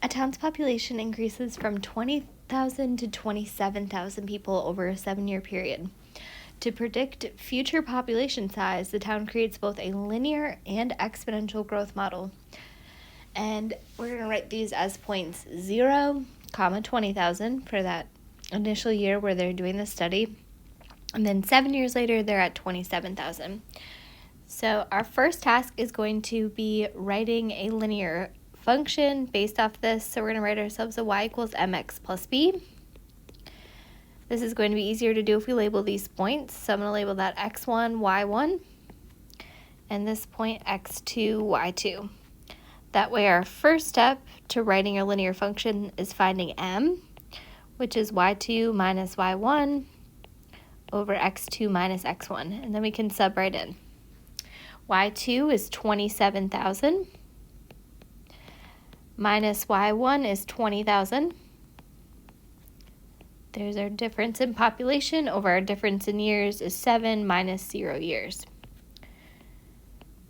A town's population increases from 20,000 to 27,000 people over a 7-year period. To predict future population size, the town creates both a linear and exponential growth model. And we're going to write these as points 0, 20,000 for that initial year where they're doing the study. And then 7 years later, they're at 27,000. So our first task is going to be writing a linear function based off this. So we're going to write ourselves a y equals mx plus b. This is going to be easier to do if we label these points. So I'm going to label that x1, y1, and this point x2, y2. That way our first step to writing a linear function is finding m, which is y2 minus y1 over x2 minus x1. And then we can sub right in. Y2 is 27,000 minus y1 is 20,000. There's our difference in population over our difference in years is 7 minus 0 years.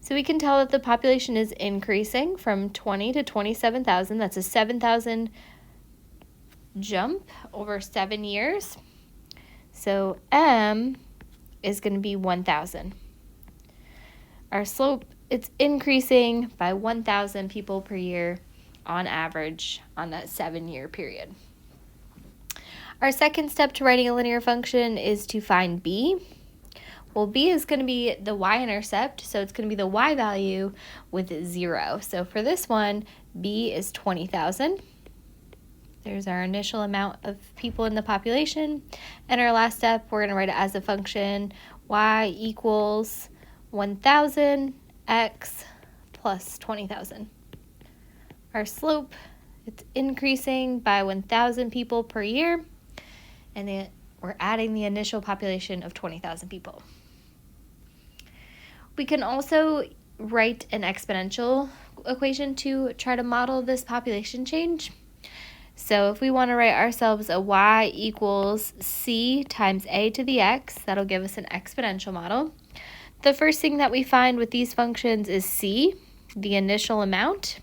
So we can tell that the population is increasing from 20 to 27,000. That's a 7,000 jump over 7 years. So m is going to be 1,000. Our slope, it's increasing by 1,000 people per year on average on that 7-year period. Our second step to writing a linear function is to find b. Well, b is going to be the y-intercept, so it's going to be the y value with 0. So for this one, b is 20,000. There's our initial amount of people in the population. And our last step, we're going to write it as a function, y equals 1,000 x plus 20,000. Our slope, it's increasing by 1,000 people per year, and we're adding the initial population of 20,000 people. We can also write an exponential equation to try to model this population change. So if we want to write ourselves a y equals c times a to the x, that'll give us an exponential model. The first thing that we find with these functions is c, the initial amount.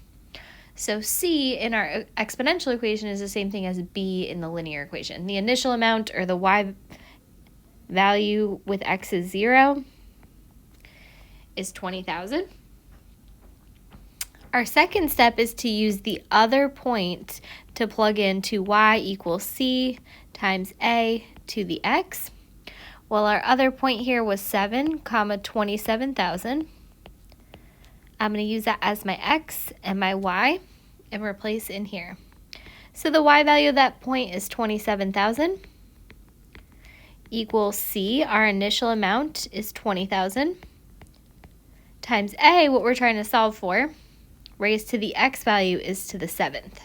So c in our exponential equation is the same thing as b in the linear equation. The initial amount, or the y value with x is 0, is 20,000. Our second step is to use the other point to plug into y equals c times a to the x. Well, our other point here was 7, 27,000. I'm going to use that as my x and my y and replace in here. So the y value of that point is 27,000 equals c, our initial amount is 20,000, times a, what we're trying to solve for, raised to the x value is to the 7th.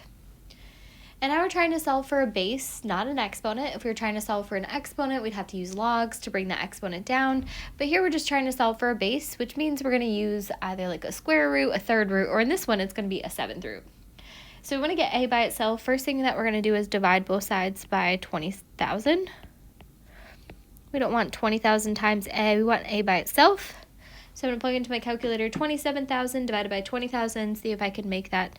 And now we're trying to solve for a base, not an exponent. If we were trying to solve for an exponent, we'd have to use logs to bring the exponent down. But here we're just trying to solve for a base, which means we're going to use either like a square root, a third root, or in this one, it's going to be a 7th root. So we want to get a by itself. First thing that we're going to do is divide both sides by 20,000. We don't want 20,000 times a, we want a by itself. So I'm going to plug into my calculator 27,000 divided by 20,000, see if I can make that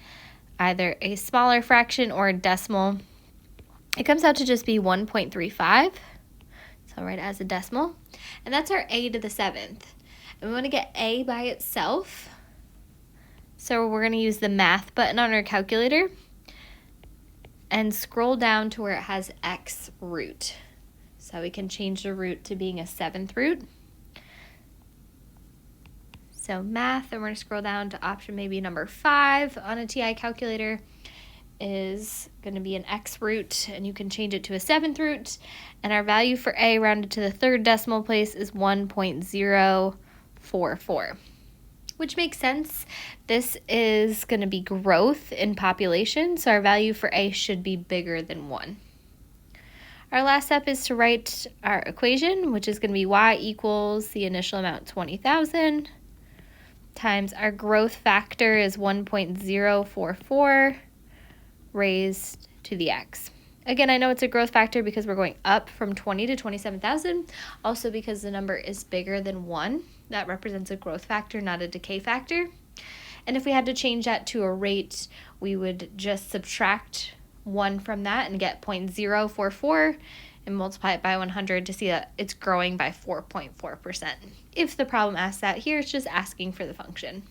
either a smaller fraction or a decimal. It comes out to just be 1.35, so I'll write it as a decimal. And that's our a to the 7th. And we want to get a by itself, so we're going to use the math button on our calculator and scroll down to where it has x root. So we can change the root to being a 7th root. So math, and we're going to scroll down to option maybe number 5 on a TI calculator is going to be an x root, and you can change it to a 7th root. And our value for a rounded to the 3rd decimal place is 1.044, which makes sense. This is going to be growth in population, so our value for a should be bigger than 1. Our last step is to write our equation, which is going to be y equals the initial amount 20,000 times our growth factor is 1.044 raised to the x. Again, I know it's a growth factor because we're going up from 20 to 27,000. Also because the number is bigger than 1. That represents a growth factor, not a decay factor. And if we had to change that to a rate, we would just subtract 1 from that and get 0.044 and multiply it by 100 to see that it's growing by 4.4%. If the problem asks that, here it's just asking for the function.